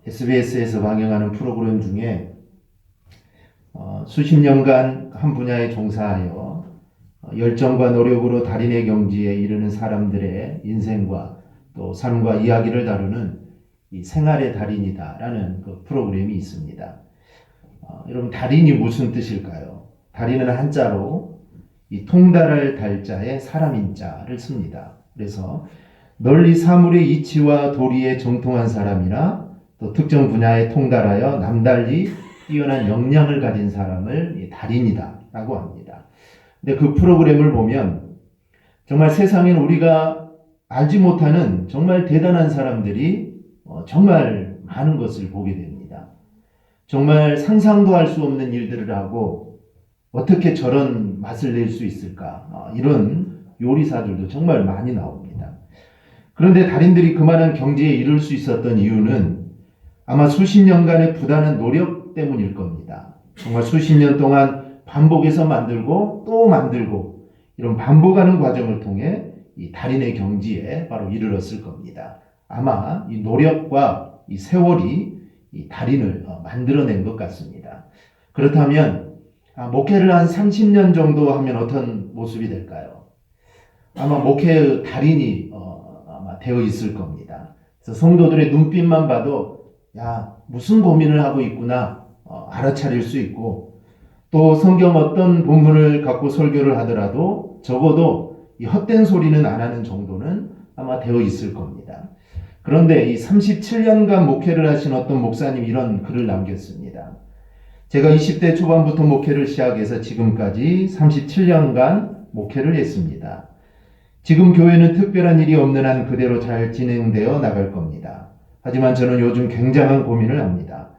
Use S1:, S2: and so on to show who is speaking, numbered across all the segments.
S1: SBS에서 방영하는 프로그램 중에 수십 년간 한 분야에 종사하여 열정과 노력으로 달인의 경지에 이르는 사람들의 인생과 또 삶과 이야기를 다루는 이 생활의 달인이다라는 그 프로그램이 있습니다. 여러분, 달인이 무슨 뜻일까요? 달인은 한자로 이 통달할 달자에 사람인 자를 씁니다. 그래서 널리 사물의 이치와 도리에 정통한 사람이나 또 특정 분야에 통달하여 남달리 뛰어난 역량을 가진 사람을 달인이다라고 합니다. 근데 그 프로그램을 보면 정말 세상엔 우리가 알지 못하는 정말 대단한 사람들이 정말 많은 것을 보게 됩니다. 정말 상상도 할 수 없는 일들을 하고 어떻게 저런 맛을 낼 수 있을까? 이런 요리사들도 정말 많이 나옵니다. 그런데 달인들이 그만한 경지에 이를 수 있었던 이유는 아마 수십 년간의 부단한 노력 때문일 겁니다. 정말 수십 년 동안 반복해서 만들고 또 만들고 이런 반복하는 과정을 통해 이 달인의 경지에 바로 이르렀을 겁니다. 아마 이 노력과 이 세월이 이 달인을 만들어낸 것 같습니다. 그렇다면 목회를 한 30년 정도 하면 어떤 모습이 될까요? 아마 목회의 달인이 아마 되어 있을 겁니다. 그래서 성도들의 눈빛만 봐도 무슨 고민을 하고 있구나 알아차릴 수 있고, 또 성경 어떤 본문을 갖고 설교를 하더라도 적어도 이 헛된 소리는 안 하는 정도는 아마 되어 있을 겁니다. 그런데 이 37년간 목회를 하신 어떤 목사님이 이런 글을 남겼습니다. 제가 20대 초반부터 목회를 시작해서 지금까지 37년간 목회를 했습니다. 지금 교회는 특별한 일이 없는 한 그대로 잘 진행되어 나갈 겁니다. 하지만 저는 요즘 굉장한 고민을 합니다.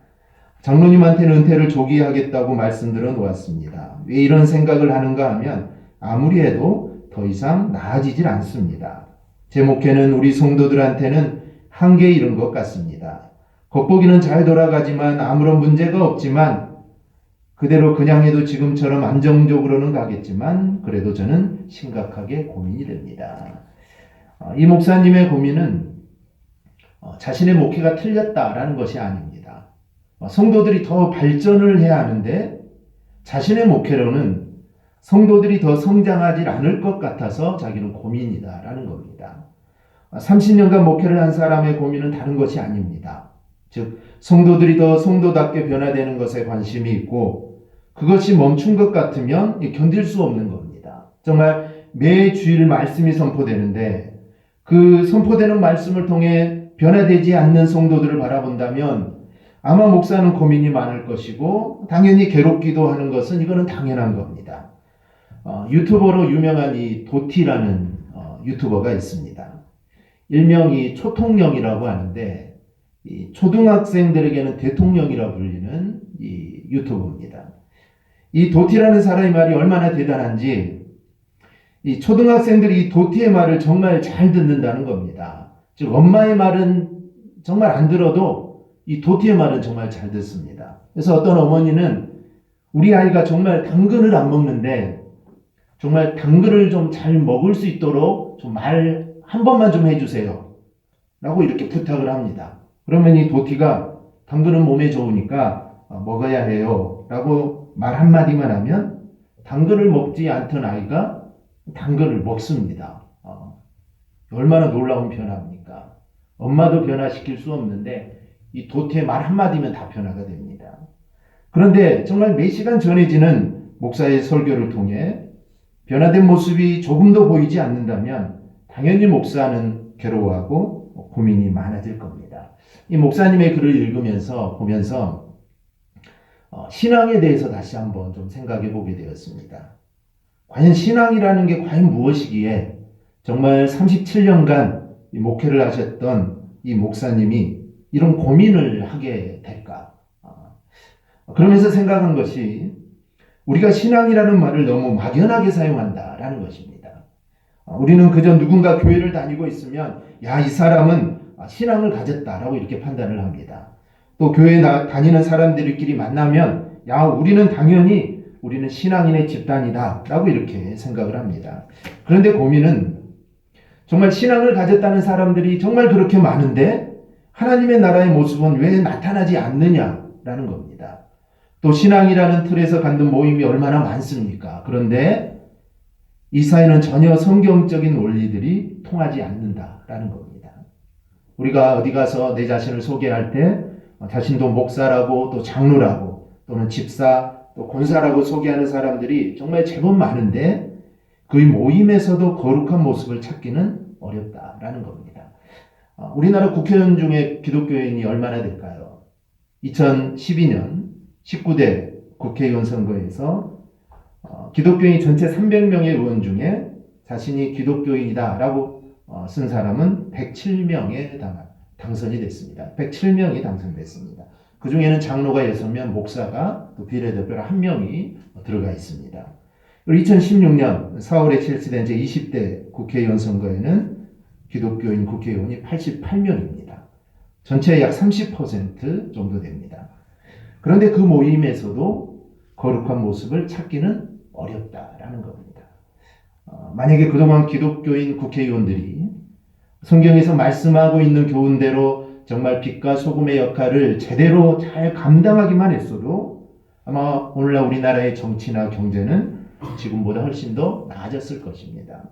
S1: 장로님한테는 은퇴를 조기 하겠다고 말씀드려 놓았습니다. 왜 이런 생각을 하는가 하면 아무리 해도 더 이상 나아지질 않습니다. 제 목회는 우리 성도들한테는 한계에 이른 것 같습니다. 겉보기는 잘 돌아가지만 아무런 문제가 없지만 그대로 그냥 해도 지금처럼 안정적으로는 가겠지만 그래도 저는 심각하게 고민이 됩니다. 이 목사님의 고민은 자신의 목회가 틀렸다라는 것이 아닙니다. 성도들이 더 발전을 해야 하는데 자신의 목회로는 성도들이 더 성장하지 않을 것 같아서 자기는 고민이다라는 겁니다. 30년간 목회를 한 사람의 고민은 다른 것이 아닙니다. 즉 성도들이 더 성도답게 변화되는 것에 관심이 있고 그것이 멈춘 것 같으면 견딜 수 없는 겁니다. 정말 매 주일 말씀이 선포되는데 그 선포되는 말씀을 통해 변화되지 않는 성도들을 바라본다면 아마 목사는 고민이 많을 것이고 당연히 괴롭기도 하는 것은 이거는 당연한 겁니다. 유튜버로 유명한 이 도티라는 유튜버가 있습니다. 일명이 초통령이라고 하는데 이 초등학생들에게는 대통령이라고 불리는 이 유튜버입니다. 이 도티라는 사람의 말이 얼마나 대단한지 이 초등학생들이 이 도티의 말을 정말 잘 듣는다는 겁니다. 즉 엄마의 말은 정말 안 들어도 이 도티의 말은 정말 잘 듣습니다. 그래서 어떤 어머니는 우리 아이가 정말 당근을 안 먹는데 정말 당근을 좀 잘 먹을 수 있도록 좀 말 한 번만 좀 해주세요 라고 이렇게 부탁을 합니다. 그러면 이 도티가 당근은 몸에 좋으니까 먹어야 해요 라고 말 한마디만 하면 당근을 먹지 않던 아이가 당근을 먹습니다. 얼마나 놀라운 변화입니까? 엄마도 변화시킬 수 없는데 이 도티의 말 한마디면 다 변화가 됩니다. 그런데 정말 몇 시간 전해지는 목사의 설교를 통해 변화된 모습이 조금도 보이지 않는다면 당연히 목사는 괴로워하고 고민이 많아질 겁니다. 이 목사님의 글을 읽으면서 보면서 신앙에 대해서 다시 한번 좀 생각해 보게 되었습니다. 과연 신앙이라는 게 과연 무엇이기에 정말 37년간 목회를 하셨던 이 목사님이 이런 고민을 하게 될까? 그러면서 생각한 것이 우리가 신앙이라는 말을 너무 막연하게 사용한다라는 것입니다. 우리는 그저 누군가 교회를 다니고 있으면 이 사람은 신앙을 가졌다라고 이렇게 판단을 합니다. 또 교회에 다니는 사람들끼리 만나면 우리는 당연히 우리는 신앙인의 집단이다 라고 이렇게 생각을 합니다. 그런데 고민은 정말 신앙을 가졌다는 사람들이 정말 그렇게 많은데 하나님의 나라의 모습은 왜 나타나지 않느냐라는 겁니다. 또 신앙이라는 틀에서 갖는 모임이 얼마나 많습니까? 그런데 이 사회는 전혀 성경적인 원리들이 통하지 않는다라는 겁니다. 우리가 어디 가서 내 자신을 소개할 때 자신도 목사라고 또 장로라고 또는 집사 또 권사라고 소개하는 사람들이 정말 제법 많은데 그 모임에서도 거룩한 모습을 찾기는 어렵다라는 겁니다. 우리나라 국회의원 중에 기독교인이 얼마나 될까요? 2012년 19대 국회의원 선거에서 기독교인 전체 300명의 의원 중에 자신이 기독교인이다라고 쓴 사람은 107명에 당선이 됐습니다. 107명이 당선됐습니다. 그 중에는 장로가 6명, 목사가 또 비례대표로 1명이 들어가 있습니다. 그리고 2016년 4월에 실시된 제20대 국회의원 선거에는 기독교인 국회의원이 88명입니다. 전체의 약 30% 정도 됩니다. 그런데 그 모임에서도 거룩한 모습을 찾기는 어렵다라는 겁니다. 만약에 그동안 기독교인 국회의원들이 성경에서 말씀하고 있는 교훈대로 정말 빛과 소금의 역할을 제대로 잘 감당하기만 했어도 아마 오늘날 우리나라의 정치나 경제는 지금보다 훨씬 더 나아졌을 것입니다.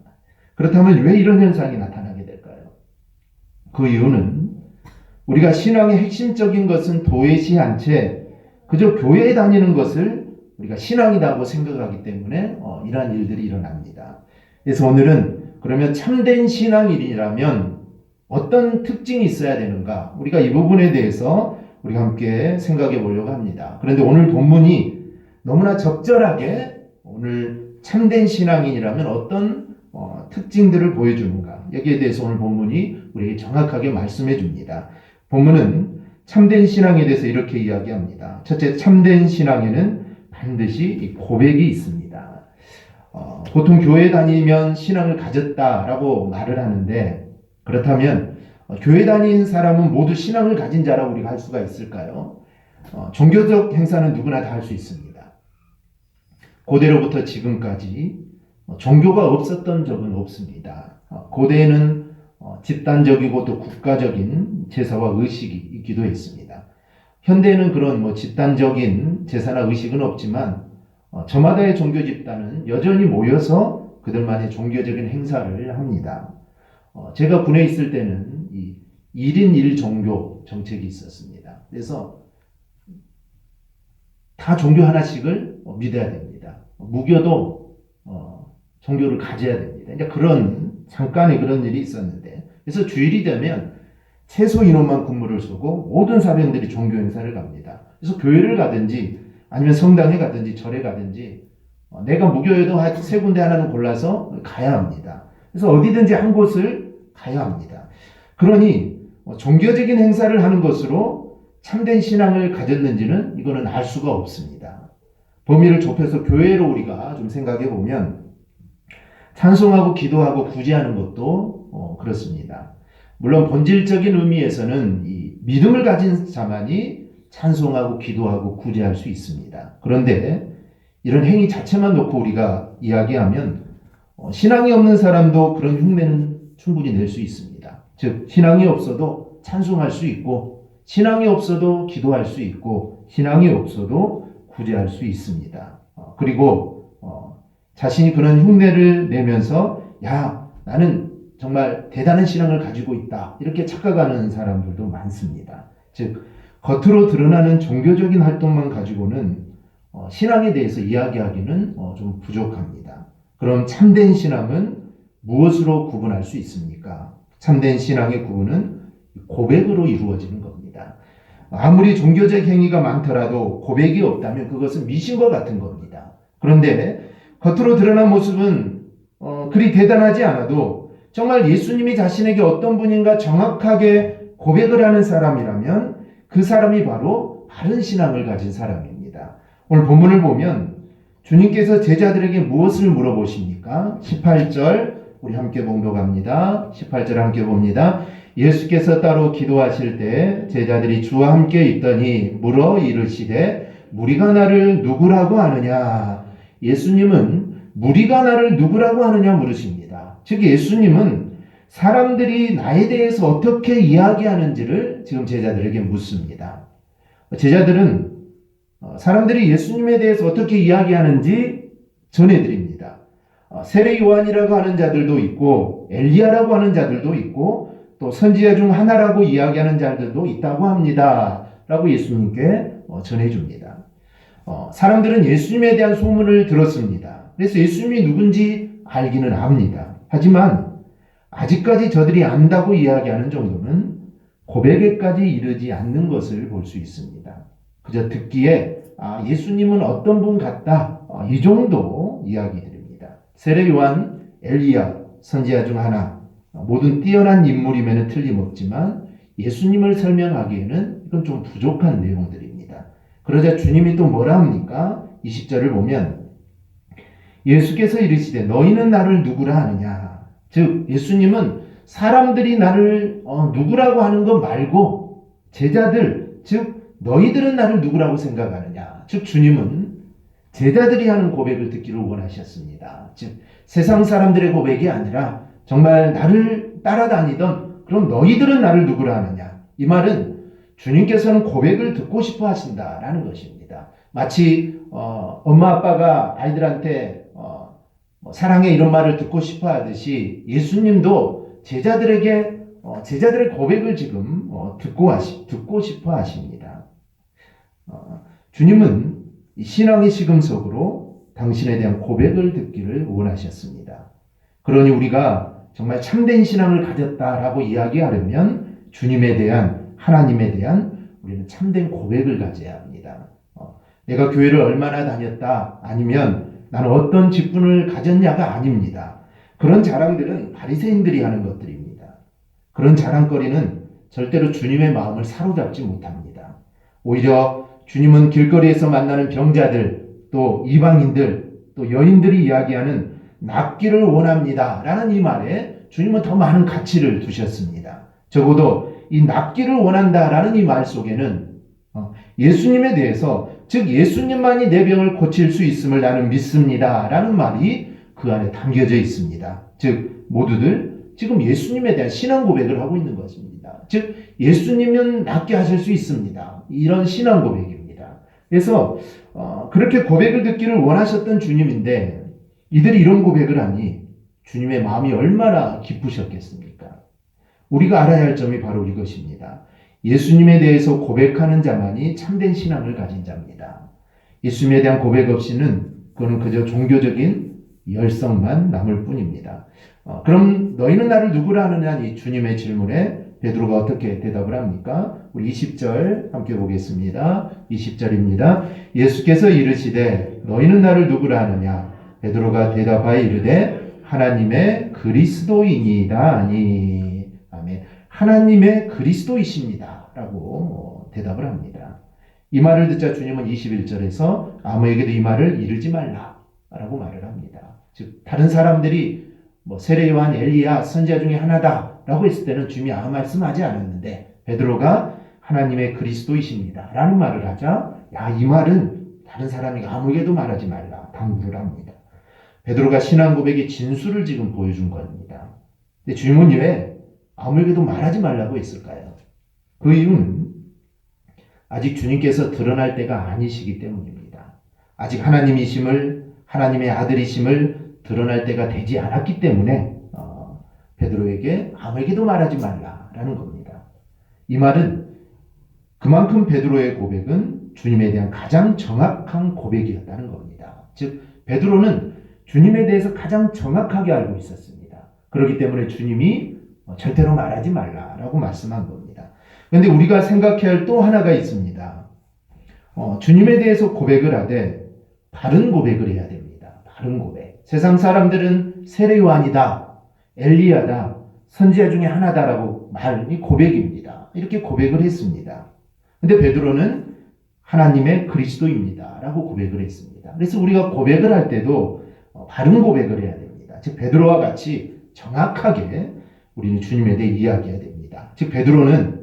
S1: 그렇다면 왜 이런 현상이 나타나게 될까요? 그 이유는 우리가 신앙의 핵심적인 것은 도외시한 채 그저 교회에 다니는 것을 우리가 신앙이라고 생각하기 때문에 이러한 일들이 일어납니다. 그래서 오늘은 그러면 참된 신앙인이라면 어떤 특징이 있어야 되는가? 우리가 이 부분에 대해서 우리가 함께 생각해 보려고 합니다. 그런데 오늘 본문이 너무나 적절하게 오늘 참된 신앙인이라면 어떤 특징들을 보여주는가? 여기에 대해서 오늘 본문이 우리에게 정확하게 말씀해 줍니다. 본문은 참된 신앙에 대해서 이렇게 이야기합니다. 첫째, 참된 신앙에는 반드시 고백이 있습니다. 보통 교회 다니면 신앙을 가졌다라고 말을 하는데 그렇다면 교회 다니는 사람은 모두 신앙을 가진 자라고 우리가 할 수가 있을까요? 종교적 행사는 누구나 다 할 수 있습니다. 고대로부터 지금까지 종교가 없었던 적은 없습니다. 고대에는 집단적이고 또 국가적인 제사와 의식이 있기도 했습니다. 현대에는 그런 집단적인 제사나 의식은 없지만 저마다의 종교 집단은 여전히 모여서 그들만의 종교적인 행사를 합니다. 제가 군에 있을 때는 이 1인 1종교 정책이 있었습니다. 그래서 다 종교 하나씩을 믿어야 됩니다. 무교도 종교를 가져야 됩니다. 이제 잠깐의 그런 일이 있었는데, 그래서 주일이 되면 최소 인원만 근무를 서고 모든 사병들이 종교 행사를 갑니다. 그래서 교회를 가든지 아니면 성당에 가든지 절에 가든지 내가 무교에도 세 군데 하나는 골라서 가야 합니다. 그래서 어디든지 한 곳을 가야 합니다. 그러니 종교적인 행사를 하는 것으로 참된 신앙을 가졌는지는 이거는 알 수가 없습니다. 범위를 좁혀서 교회로 우리가 좀 생각해 보면 찬송하고 기도하고 구제하는 것도 그렇습니다. 물론 본질적인 의미에서는 이 믿음을 가진 자만이 찬송하고 기도하고 구제할 수 있습니다. 그런데 이런 행위 자체만 놓고 우리가 이야기하면 신앙이 없는 사람도 그런 흉내는 충분히 낼 수 있습니다. 즉 신앙이 없어도 찬송할 수 있고 신앙이 없어도 기도할 수 있고 신앙이 없어도 구제할 수 있습니다. 그리고 자신이 그런 흉내를 내면서 야 나는 정말 대단한 신앙을 가지고 있다 이렇게 착각하는 사람들도 많습니다. 즉 겉으로 드러나는 종교적인 활동만 가지고는 신앙에 대해서 이야기하기는 좀 부족합니다. 그럼 참된 신앙은 무엇으로 구분할 수 있습니까? 참된 신앙의 구분은 고백으로 이루어지는 겁니다. 아무리 종교적 행위가 많더라도 고백이 없다면 그것은 미신과 같은 겁니다. 그런데 겉으로 드러난 모습은 그리 대단하지 않아도 정말 예수님이 자신에게 어떤 분인가 정확하게 고백을 하는 사람이라면 그 사람이 바로 바른 신앙을 가진 사람입니다. 오늘 본문을 보면 주님께서 제자들에게 무엇을 물어보십니까? 18절 우리 함께 봉독합니다. 18절 함께 봅니다. 예수께서 따로 기도하실 때 제자들이 주와 함께 있더니 물어 이르시되 무리가 나를 누구라고 하느냐? 예수님은 무리가 나를 누구라고 하느냐 물으십니다. 즉 예수님은 사람들이 나에 대해서 어떻게 이야기하는지를 지금 제자들에게 묻습니다. 제자들은 사람들이 예수님에 대해서 어떻게 이야기하는지 전해드립니다. 세례 요한이라고 하는 자들도 있고 엘리야라고 하는 자들도 있고 또 선지자 중 하나라고 이야기하는 자들도 있다고 합니다. 라고 예수님께 전해줍니다. 사람들은 예수님에 대한 소문을 들었습니다. 그래서 예수님이 누군지 알기는 합니다. 하지만 아직까지 저들이 안다고 이야기하는 정도는 고백에까지 이르지 않는 것을 볼 수 있습니다. 그저 듣기에 예수님은 어떤 분 같다, 이 정도 이야기드립니다. 세례 요한, 엘리야, 선지자 중 하나, 모든 뛰어난 인물임에는 틀림없지만 예수님을 설명하기에는 이건 좀 부족한 내용들입니다. 그러자 주님이 또 뭐라 합니까? 20절을 보면 예수께서 이르시되 너희는 나를 누구라 하느냐. 즉 예수님은 사람들이 나를 누구라고 하는 것 말고 제자들, 즉 너희들은 나를 누구라고 생각하느냐. 즉 주님은 제자들이 하는 고백을 듣기를 원하셨습니다. 즉 세상 사람들의 고백이 아니라 정말 나를 따라다니던 그럼 너희들은 나를 누구라 하느냐. 이 말은 주님께서는 고백을 듣고 싶어 하신다라는 것입니다. 마치 엄마 아빠가 아이들한테 사랑해 이런 말을 듣고 싶어 하듯이 예수님도 제자들의 고백을 지금 듣고 싶어 하십니다. 주님은 신앙의 시금석으로 당신에 대한 고백을 듣기를 원하셨습니다. 그러니 우리가 정말 참된 신앙을 가졌다라고 이야기하려면 주님에 대한, 하나님에 대한 우리는 참된 고백을 가져야 합니다. 내가 교회를 얼마나 다녔다, 아니면 나는 어떤 직분을 가졌냐가 아닙니다. 그런 자랑들은 바리새인들이 하는 것들입니다. 그런 자랑거리는 절대로 주님의 마음을 사로잡지 못합니다. 오히려 주님은 길거리에서 만나는 병자들, 또 이방인들, 또 여인들이 이야기하는 낫기를 원합니다 라는 이 말에 주님은 더 많은 가치를 두셨습니다. 적어도 이 낫기를 원한다라는 이 말 속에는 예수님에 대해서, 즉 예수님만이 내 병을 고칠 수 있음을 나는 믿습니다 라는 말이 그 안에 담겨져 있습니다. 즉 모두들 지금 예수님에 대한 신앙 고백을 하고 있는 것입니다. 즉 예수님은 낫게 하실 수 있습니다. 이런 신앙 고백입니다. 그래서 그렇게 고백을 듣기를 원하셨던 주님인데 이들이 이런 고백을 하니 주님의 마음이 얼마나 기쁘셨겠습니까? 우리가 알아야 할 점이 바로 이것입니다. 예수님에 대해서 고백하는 자만이 참된 신앙을 가진 자입니다. 예수님에 대한 고백 없이는 그거는 그저 종교적인 열성만 남을 뿐입니다. 그럼 너희는 나를 누구라 하느냐, 이 주님의 질문에 베드로가 어떻게 대답을 합니까? 우리 20절 함께 보겠습니다. 20절입니다. 예수께서 이르시되 너희는 나를 누구라 하느냐. 베드로가 대답하여 이르되 하나님의 그리스도이니이다 하니. 아멘. 하나님의 그리스도이십니다 라고 대답을 합니다. 이 말을 듣자 주님은 21절에서 아무에게도 이 말을 이르지 말라 라고 말을 합니다. 즉 다른 사람들이 세례 요한, 엘리야, 선지자 중에 하나다 라고 했을 때는 주님이 아무 말씀하지 않았는데 베드로가 하나님의 그리스도이십니다 라는 말을 하자 이 말은 다른 사람이 아무에게도 말하지 말라 당부를 합니다. 베드로가 신앙 고백의 진수를 지금 보여준 겁니다. 근데 주님은 왜 아무에게도 말하지 말라고 했을까요? 그 이유는 아직 주님께서 드러날 때가 아니시기 때문입니다. 아직 하나님이심을, 하나님의 아들이심을 드러날 때가 되지 않았기 때문에 베드로에게 아무에게도 말하지 말라라는 겁니다. 이 말은 그만큼 베드로의 고백은 주님에 대한 가장 정확한 고백이었다는 겁니다. 즉 베드로는 주님에 대해서 가장 정확하게 알고 있었습니다. 그렇기 때문에 주님이 절대로 말하지 말라라고 말씀한 겁니다. 그런데 우리가 생각해야 할 또 하나가 있습니다. 주님에 대해서 고백을 하되 바른 고백을 해야 됩니다. 바른 고백. 세상 사람들은 세례 요한이다, 엘리야다, 선지자 중에 하나다라고 말이 고백입니다. 이렇게 고백을 했습니다. 근데 베드로는 하나님의 그리스도입니다 라고 고백을 했습니다. 그래서 우리가 고백을 할 때도 바른 고백을 해야 됩니다. 즉 베드로와 같이 정확하게 우리는 주님에 대해 이야기해야 됩니다. 즉 베드로는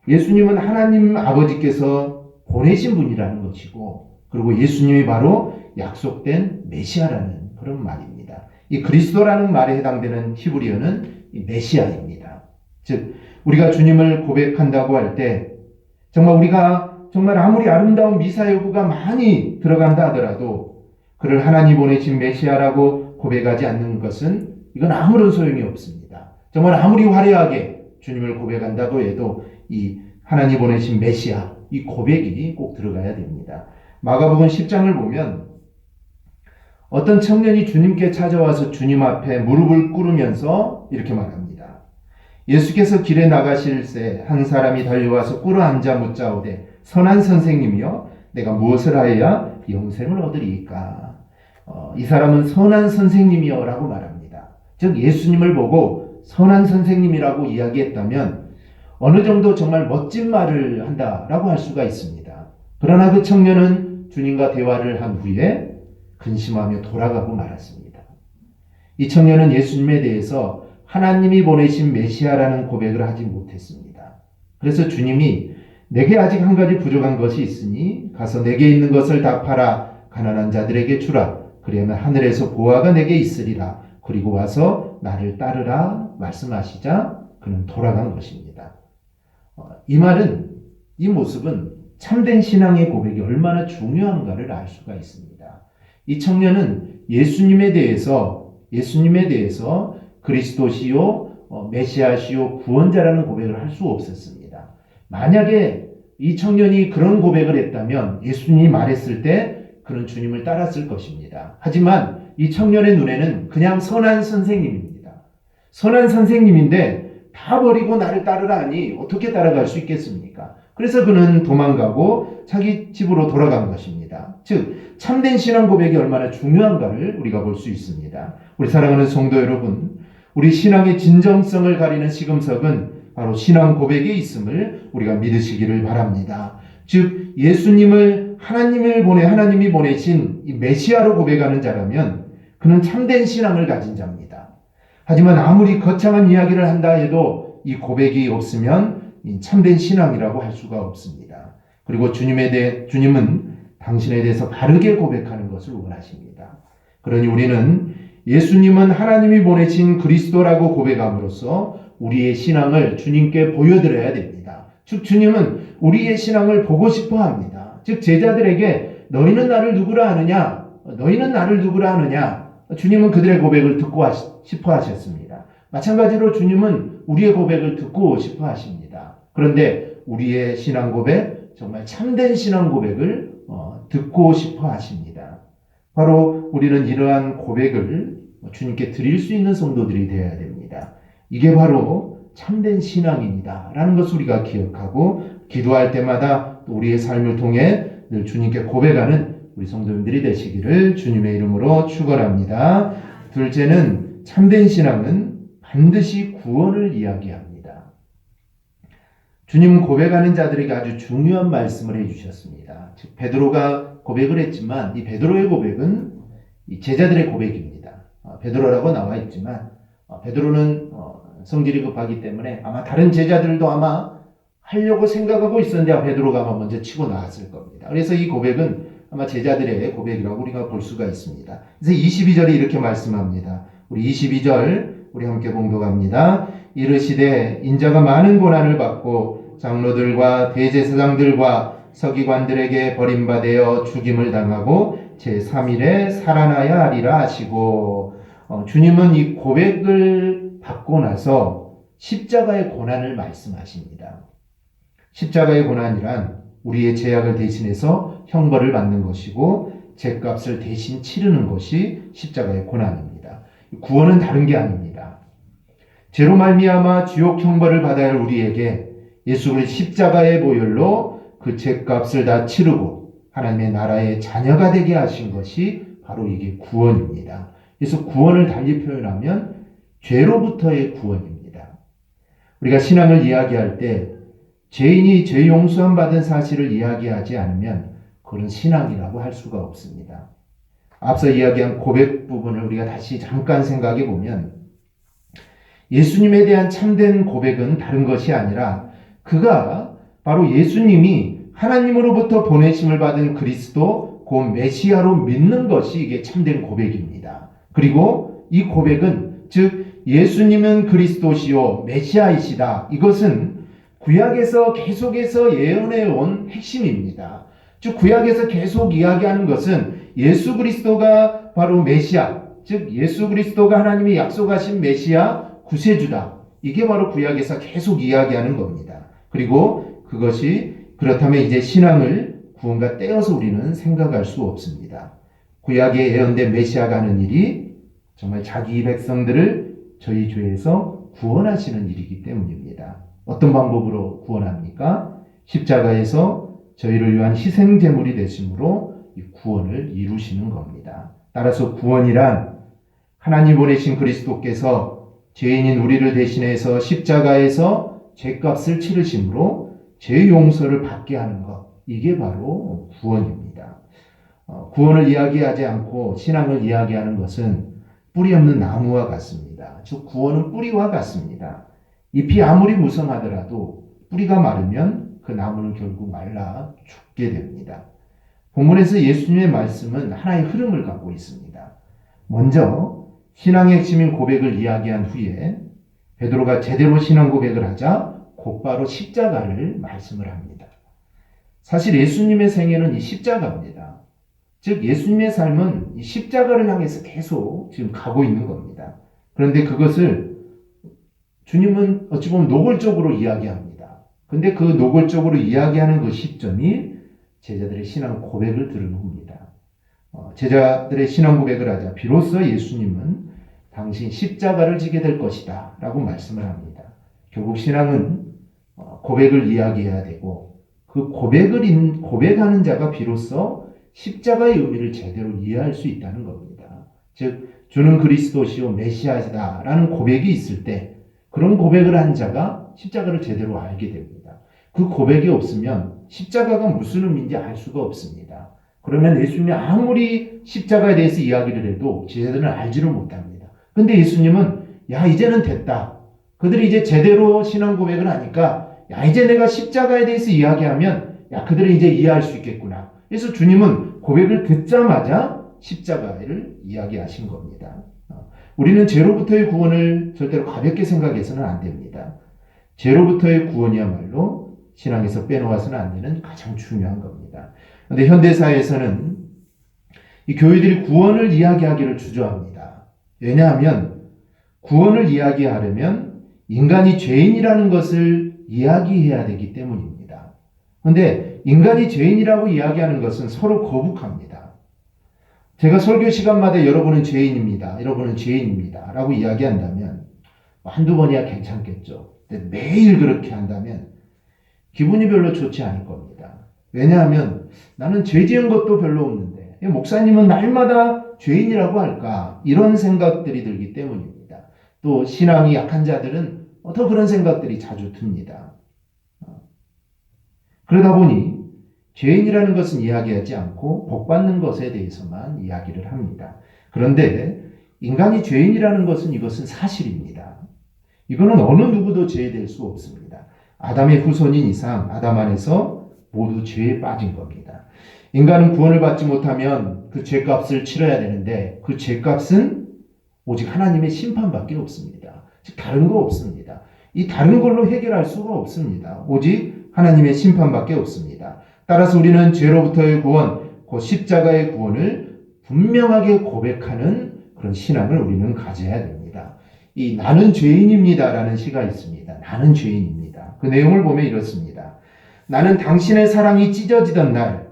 S1: 예수님은 하나님 아버지께서 보내신 분이라는 것이고 그리고 예수님이 바로 약속된 메시아라는 그런 말입니다. 이 그리스도라는 말에 해당되는 히브리어는 이 메시아입니다. 즉 우리가 주님을 고백한다고 할 때 정말 우리가 정말 아무리 아름다운 미사 여구가 많이 들어간다 하더라도 그를 하나님 보내신 메시아라고 고백하지 않는 것은 이건 아무런 소용이 없습니다. 정말 아무리 화려하게 주님을 고백한다고 해도 이 하나님 보내신 메시아, 이 고백이 꼭 들어가야 됩니다. 마가복음 10장을 보면 어떤 청년이 주님께 찾아와서 주님 앞에 무릎을 꿇으면서 이렇게 말합니다. 예수께서 길에 나가실 새 한 사람이 달려와서 꿇어 앉아 묻자오되 선한 선생님이여 내가 무엇을 하여야 영생을 얻으리이까. 이 사람은 선한 선생님이여 라고 말합니다. 즉 예수님을 보고 선한 선생님이라고 이야기했다면 어느 정도 정말 멋진 말을 한다라고 할 수가 있습니다. 그러나 그 청년은 주님과 대화를 한 후에 근심하며 돌아가고 말았습니다. 이 청년은 예수님에 대해서 하나님이 보내신 메시아라는 고백을 하지 못했습니다. 그래서 주님이 내게 아직 한 가지 부족한 것이 있으니 가서 내게 있는 것을 다 팔아 가난한 자들에게 주라. 그리하면 하늘에서 보화가 내게 있으리라. 그리고 와서 나를 따르라 말씀하시자 그는 돌아간 것입니다. 이 말은, 이 모습은 참된 신앙의 고백이 얼마나 중요한가를 알 수가 있습니다. 이 청년은 예수님에 대해서 그리스도시요 메시아시요 구원자라는 고백을 할 수 없었습니다. 만약에 이 청년이 그런 고백을 했다면 예수님이 말했을 때 그는 주님을 따랐을 것입니다. 하지만 이 청년의 눈에는 그냥 선한 선생님입니다. 선한 선생님인데 다 버리고 나를 따르라 하니 어떻게 따라갈 수 있겠습니까? 그래서 그는 도망가고 자기 집으로 돌아간 것입니다. 즉 참된 신앙 고백이 얼마나 중요한가를 우리가 볼 수 있습니다. 우리 사랑하는 성도 여러분, 우리 신앙의 진정성을 가리는 시금석은 바로 신앙 고백에 있음을 우리가 믿으시기를 바랍니다. 즉 예수님을 하나님이 보내신 이 메시아로 고백하는 자라면 그는 참된 신앙을 가진 자입니다. 하지만 아무리 거창한 이야기를 한다 해도 이 고백이 없으면 참된 신앙이라고 할 수가 없습니다. 그리고 주님은 당신에 대해서 바르게 고백하는 것을 원하십니다. 그러니 우리는 예수님은 하나님이 보내신 그리스도라고 고백함으로써 우리의 신앙을 주님께 보여드려야 됩니다. 즉 주님은 우리의 신앙을 보고 싶어 합니다. 즉 제자들에게 너희는 나를 누구라 하느냐? 주님은 그들의 고백을 듣고 싶어 하셨습니다. 마찬가지로 주님은 우리의 고백을 듣고 싶어 하십니다. 그런데 우리의 신앙 고백, 정말 참된 신앙 고백을 듣고 싶어 하십니다. 바로 우리는 이러한 고백을 주님께 드릴 수 있는 성도들이 되어야 됩니다. 이게 바로 참된 신앙입니다. 라는 것을 우리가 기억하고 기도할 때마다 또 우리의 삶을 통해 늘 주님께 고백하는 우리 성도님들이 되시기를 주님의 이름으로 축원합니다. 둘째는 참된 신앙은 반드시 구원을 이야기합니다. 주님은 고백하는 자들에게 아주 중요한 말씀을 해주셨습니다. 즉 베드로가 고백을 했지만 이 베드로의 고백은 이 제자들의 고백입니다. 베드로라고 나와 있지만 베드로는 성질이 급하기 때문에 아마 다른 제자들도 아마 하려고 생각하고 있었는데 베드로가 아마 먼저 치고 나왔을 겁니다. 그래서 이 고백은 아마 제자들의 고백이라고 우리가 볼 수가 있습니다. 그래서 22절에 이렇게 말씀합니다. 우리 22절 우리 함께 봉독합니다. 이르시되 인자가 많은 고난을 받고 장로들과 대제사장들과 서기관들에게 버림받아 죽임을 당하고 제3일에 살아나야 하리라 하시고 주님은 이 고백을 받고 나서 십자가의 고난을 말씀하십니다. 십자가의 고난이란 우리의 죄악을 대신해서 형벌을 받는 것이고 죄값을 대신 치르는 것이 십자가의 고난입니다. 구원은 다른 게 아닙니다. 죄로 말미암아 지옥 형벌을 받아야 할 우리에게 예수 그리스도 십자가의 보혈로 그 죄값을 다 치르고 하나님의 나라의 자녀가 되게 하신 것이 바로 이게 구원입니다. 그래서 구원을 달리 표현하면 죄로부터의 구원입니다. 우리가 신앙을 이야기할 때 죄인이 죄 용서함 받은 사실을 이야기하지 않으면 그런 신앙이라고 할 수가 없습니다. 앞서 이야기한 고백 부분을 우리가 다시 잠깐 생각해 보면 예수님에 대한 참된 고백은 다른 것이 아니라 그가 바로 예수님이 하나님으로부터 보내심을 받은 그리스도 곧 메시아로 믿는 것이 이게 참된 고백입니다. 그리고 이 고백은 즉 예수님은 그리스도시요 메시아이시다. 이것은 구약에서 계속해서 예언해 온 핵심입니다. 즉 구약에서 계속 이야기하는 것은 예수 그리스도가 바로 메시아, 즉 예수 그리스도가 하나님이 약속하신 메시아 구세주다. 이게 바로 구약에서 계속 이야기하는 겁니다. 그리고 그것이 그렇다면 이제 신앙을 구원과 떼어서 우리는 생각할 수 없습니다. 구약에 예언된 메시아가 하는 일이 정말 자기 백성들을 저희 죄에서 구원하시는 일이기 때문입니다. 어떤 방법으로 구원합니까? 십자가에서 저희를 위한 희생 제물이 되심으로 이 구원을 이루시는 겁니다. 따라서 구원이란 하나님 보내신 그리스도께서 죄인인 우리를 대신해서 십자가에서 죄값을 치르심으로 죄 용서를 받게 하는 것, 이게 바로 구원입니다. 구원을 이야기하지 않고 신앙을 이야기하는 것은 뿌리 없는 나무와 같습니다. 즉 구원은 뿌리와 같습니다. 잎이 아무리 무성하더라도 뿌리가 마르면 그 나무는 결국 말라 죽게 됩니다. 본문에서 예수님의 말씀은 하나의 흐름을 갖고 있습니다. 먼저 신앙의 핵심인 고백을 이야기한 후에 베드로가 제대로 신앙 고백을 하자 곧바로 십자가를 말씀을 합니다. 사실 예수님의 생애는 이 십자가입니다. 즉 예수님의 삶은 이 십자가를 향해서 계속 지금 가고 있는 겁니다. 그런데 그것을 주님은 어찌 보면 노골적으로 이야기합니다. 근데 그 노골적으로 이야기하는 그 시점이 제자들의 신앙 고백을 들은 후입니다. 제자들의 신앙 고백을 하자 비로소 예수님은 당신 십자가를 지게 될 것이다 라고 말씀을 합니다. 결국 신앙은 고백을 이야기해야 되고 그 고백하는 자가 비로소 십자가의 의미를 제대로 이해할 수 있다는 겁니다. 즉 주는 그리스도시요 메시아이다 라는 고백이 있을 때 그런 고백을 한 자가 십자가를 제대로 알게 됩니다. 그 고백이 없으면 십자가가 무슨 의미인지 알 수가 없습니다. 그러면 예수님이 아무리 십자가에 대해서 이야기를 해도 제자들은 알지를 못합니다. 근데 예수님은 야 이제는 됐다. 그들이 이제 제대로 신앙 고백을 하니까 야 이제 내가 십자가에 대해서 이야기하면 야 그들이 이제 이해할 수 있겠구나. 그래서 주님은 고백을 듣자마자 십자가를 이야기하신 겁니다. 우리는 죄로부터의 구원을 절대로 가볍게 생각해서는 안 됩니다. 죄로부터의 구원이야말로 신앙에서 빼놓아서는 안 되는 가장 중요한 겁니다. 그런데 현대사회에서는 이 교회들이 구원을 이야기하기를 주저합니다. 왜냐하면 구원을 이야기하려면 인간이 죄인이라는 것을 이야기해야 되기 때문입니다. 그런데 인간이 죄인이라고 이야기하는 것은 서로 거북합니다. 제가 설교 시간마다 여러분은 죄인입니다. 여러분은 죄인입니다. 라고 이야기한다면 한두 번이야 괜찮겠죠. 근데 매일 그렇게 한다면 기분이 별로 좋지 않을 겁니다. 왜냐하면 나는 죄 지은 것도 별로 없는데 목사님은 날마다 죄인이라고 할까? 이런 생각들이 들기 때문입니다. 또 신앙이 약한 자들은 더 그런 생각들이 자주 듭니다. 그러다 보니 죄인이라는 것은 이야기하지 않고 복받는 것에 대해서만 이야기를 합니다. 그런데 인간이 죄인이라는 것은 이것은 사실입니다. 이거는 어느 누구도 죄될 수 없습니다. 아담의 후손인 이상 아담 안에서 모두 죄에 빠진 겁니다. 인간은 구원을 받지 못하면 그 죄값을 치러야 되는데 그 죄값은 오직 하나님의 심판밖에 없습니다. 즉 다른 거 없습니다. 이 다른 걸로 해결할 수가 없습니다. 오직 하나님의 심판밖에 없습니다. 따라서 우리는 죄로부터의 구원, 그 십자가의 구원을 분명하게 고백하는 그런 신앙을 우리는 가져야 됩니다. 이 나는 죄인입니다라는 시가 있습니다. 나는 죄인입니다. 그 내용을 보면 이렇습니다. 나는 당신의 사랑이 찢어지던 날,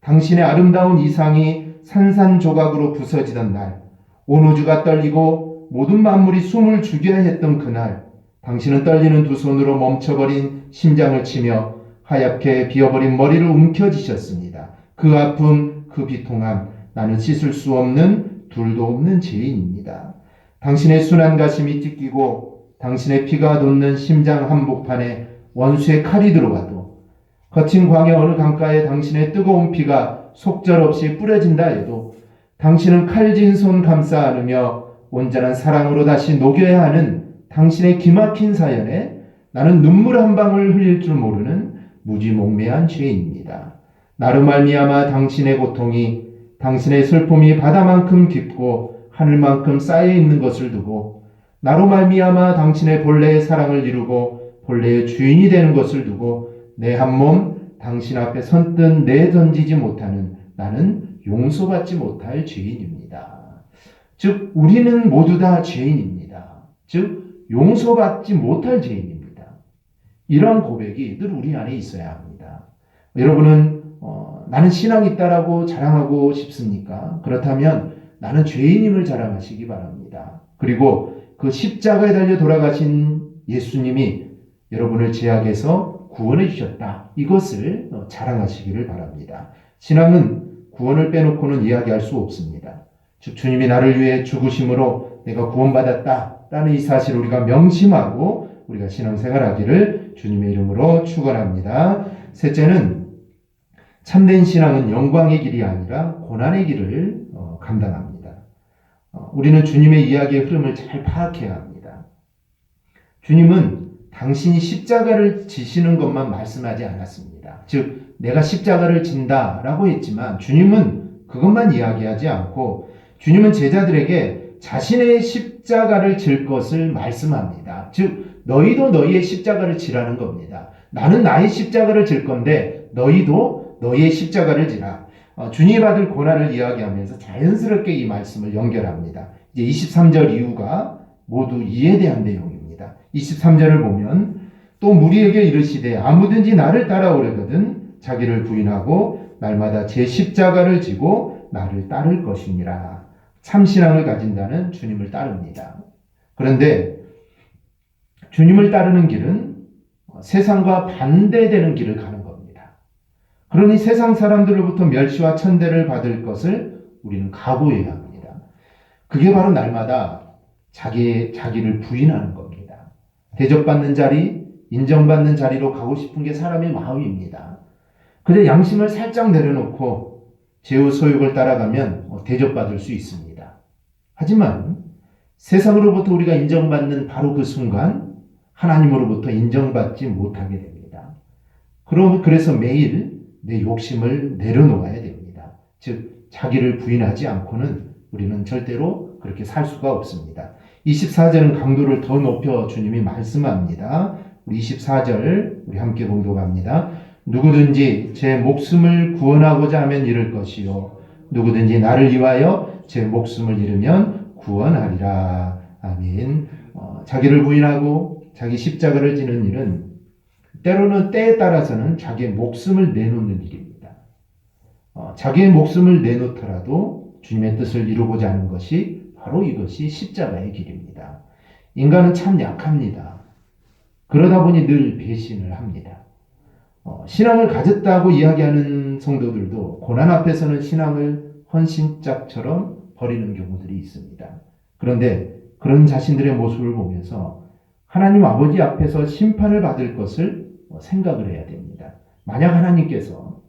S1: 당신의 아름다운 이상이 산산조각으로 부서지던 날, 온 우주가 떨리고 모든 만물이 숨을 죽여야 했던 그날, 당신은 떨리는 두 손으로 멈춰버린 심장을 치며 하얗게 비어버린 머리를 움켜쥐셨습니다. 그 아픔, 그 비통함, 나는 씻을 수 없는 둘도 없는 죄인입니다. 당신의 순한 가심이 찢기고 당신의 피가 돋는 심장 한복판에 원수의 칼이 들어와도 거친 광야 어느 강가에 당신의 뜨거운 피가 속절없이 뿌려진다 해도 당신은 칼진 손 감싸 안으며 온전한 사랑으로 다시 녹여야 하는 당신의 기막힌 사연에 나는 눈물 한 방울 흘릴 줄 모르는 무지몽매한 죄인입니다. 나로 말미암아 당신의 고통이 당신의 슬픔이 바다만큼 깊고 하늘만큼 쌓여 있는 것을 두고 나로 말미암아 당신의 본래의 사랑을 이루고 본래의 주인이 되는 것을 두고 내 한 몸 당신 앞에 선뜻 내던지지 못하는 나는 용서받지 못할 죄인입니다. 즉 우리는 모두 다 죄인입니다. 즉 용서받지 못할 죄인입니다. 이러한 고백이 늘 우리 안에 있어야 합니다. 여러분은 나는 신앙이 있다라고 자랑하고 싶습니까? 그렇다면 나는 죄인임을 자랑하시기 바랍니다. 그리고 그 십자가에 달려 돌아가신 예수님이 여러분을 죄악에서 구원해 주셨다. 이것을 자랑하시기를 바랍니다. 신앙은 구원을 빼놓고는 이야기할 수 없습니다. 즉 주님이 나를 위해 죽으심으로 내가 구원받았다라는 이 사실을 우리가 명심하고 우리가 신앙생활하기를 주님의 이름으로 축원합니다. 셋째는 참된 신앙은 영광의 길이 아니라 고난의 길을 감당합니다. 우리는 주님의 이야기의 흐름을 잘 파악해야 합니다. 주님은 당신이 십자가를 지시는 것만 말씀하지 않았습니다. 즉 내가 십자가를 진다라고 했지만 주님은 그것만 이야기하지 않고 주님은 제자들에게 자신의 십자가를 질 것을 말씀합니다. 즉 너희도 너희의 십자가를 지라는 겁니다. 나는 나의 십자가를 질 건데 너희도 너희의 십자가를 지라. 주님이 받을 고난을 이야기하면서 자연스럽게 이 말씀을 연결합니다. 이제 23절 이후가 모두 이에 대한 내용입니다. 23절을 보면 또 무리에게 이르시되 아무든지 나를 따라오려거든 자기를 부인하고 날마다 제 십자가를 지고 나를 따를 것이니라. 참신앙을 가진 자는 주님을 따릅니다. 그런데 주님을 따르는 길은 세상과 반대되는 길을 가는 겁니다. 그러니 세상 사람들로부터 멸시와 천대를 받을 것을 우리는 각오해야 합니다. 그게 바로 날마다 자기를 부인하는 겁니다. 대접받는 자리, 인정받는 자리로 가고 싶은 게 사람의 마음입니다. 그런데 양심을 살짝 내려놓고 제후 소욕을 따라가면 대접받을 수 있습니다. 하지만 세상으로부터 우리가 인정받는 바로 그 순간 하나님으로부터 인정받지 못하게 됩니다. 그래서 매일 내 욕심을 내려놓아야 됩니다. 즉 자기를 부인하지 않고는 우리는 절대로 그렇게 살 수가 없습니다. 24절은 강도를 더 높여 주님이 말씀합니다. 우리 24절 우리 함께 봉독합니다. 누구든지 제 목숨을 구원하고자 하면 잃을 것이요 누구든지 나를 위하여 제 목숨을 잃으면 구원하리라. 아멘. 자기를 부인하고 자기 십자가를 지는 일은 때로는 때에 따라서는 자기의 목숨을 내놓는 일입니다. 자기의 목숨을 내놓더라도 주님의 뜻을 이루고자 하는 것이 바로 이것이 십자가의 길입니다. 인간은 참 약합니다. 그러다 보니 늘 배신을 합니다. 신앙을 가졌다고 이야기하는 성도들도 고난 앞에서는 신앙을 헌신짝처럼 버리는 경우들이 있습니다. 그런데 그런 자신들의 모습을 보면서 하나님 아버지 앞에서 심판을 받을 것을 생각을 해야 됩니다. 만약 하나님께서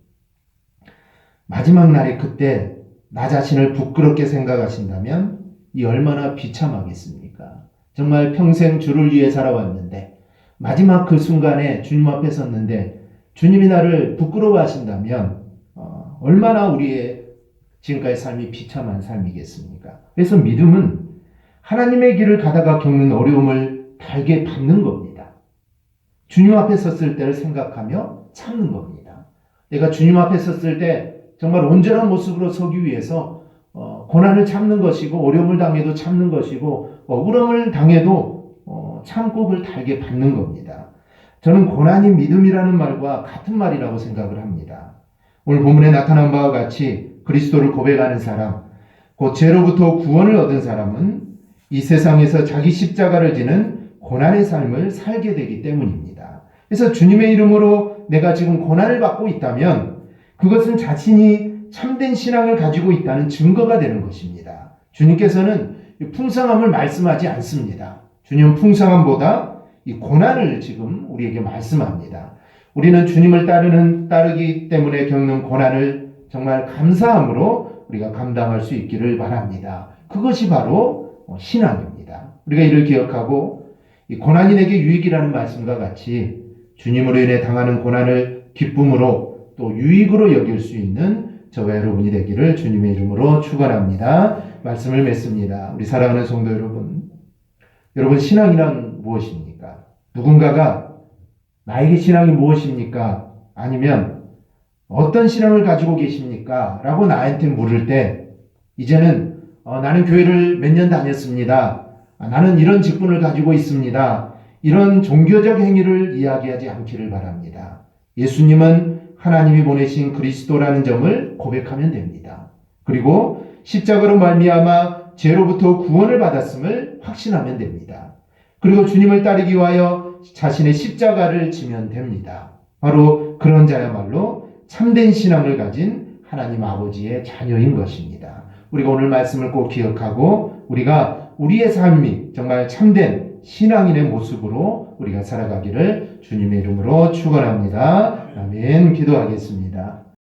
S1: 마지막 날에 그때 나 자신을 부끄럽게 생각하신다면 이 얼마나 비참하겠습니까? 정말 평생 주를 위해 살아왔는데 마지막 그 순간에 주님 앞에 섰는데 주님이 나를 부끄러워하신다면 얼마나 우리의 지금까지 삶이 비참한 삶이겠습니까? 그래서 믿음은 하나님의 길을 가다가 겪는 어려움을 달게 받는 겁니다. 주님 앞에 섰을 때를 생각하며 참는 겁니다. 내가 주님 앞에 섰을 때 정말 온전한 모습으로 서기 위해서 고난을 참는 것이고 어려움을 당해도 참는 것이고 억울함을 당해도 참고 그걸 달게 받는 겁니다. 저는 고난이 믿음이라는 말과 같은 말이라고 생각을 합니다. 오늘 본문에 나타난 바와 같이 그리스도를 고백하는 사람, 곧 죄로부터 구원을 얻은 사람은 이 세상에서 자기 십자가를 지는 고난의 삶을 살게 되기 때문입니다. 그래서 주님의 이름으로 내가 지금 고난을 받고 있다면 그것은 자신이 참된 신앙을 가지고 있다는 증거가 되는 것입니다. 주님께서는 풍성함을 말씀하지 않습니다. 주님은 풍성함보다 이 고난을 지금 우리에게 말씀합니다. 우리는 주님을 따르기 때문에 겪는 고난을 정말 감사함으로 우리가 감당할 수 있기를 바랍니다. 그것이 바로 신앙입니다. 우리가 이를 기억하고 이 고난이 내게 유익이라는 말씀과 같이 주님으로 인해 당하는 고난을 기쁨으로 또 유익으로 여길 수 있는 저와 여러분이 되기를 주님의 이름으로 축원합니다. 말씀을 맺습니다. 우리 사랑하는 성도 여러분, 여러분, 신앙이란 무엇입니까? 누군가가 나에게 신앙이 무엇입니까? 아니면 어떤 신앙을 가지고 계십니까? 라고 나한테 물을 때 이제는 나는 교회를 몇 년 다녔습니다. 나는 이런 직분을 가지고 있습니다. 이런 종교적 행위를 이야기하지 않기를 바랍니다. 예수님은 하나님이 보내신 그리스도라는 점을 고백하면 됩니다. 그리고 십자가로 말미암아 죄로부터 구원을 받았음을 확신하면 됩니다. 그리고 주님을 따르기 위하여 자신의 십자가를 지면 됩니다. 바로 그런 자야말로 참된 신앙을 가진 하나님 아버지의 자녀인 것입니다. 우리가 오늘 말씀을 꼭 기억하고 우리가 우리의 삶이 정말 참된 신앙인의 모습으로 우리가 살아가기를 주님의 이름으로 축원합니다. 아멘. 기도하겠습니다.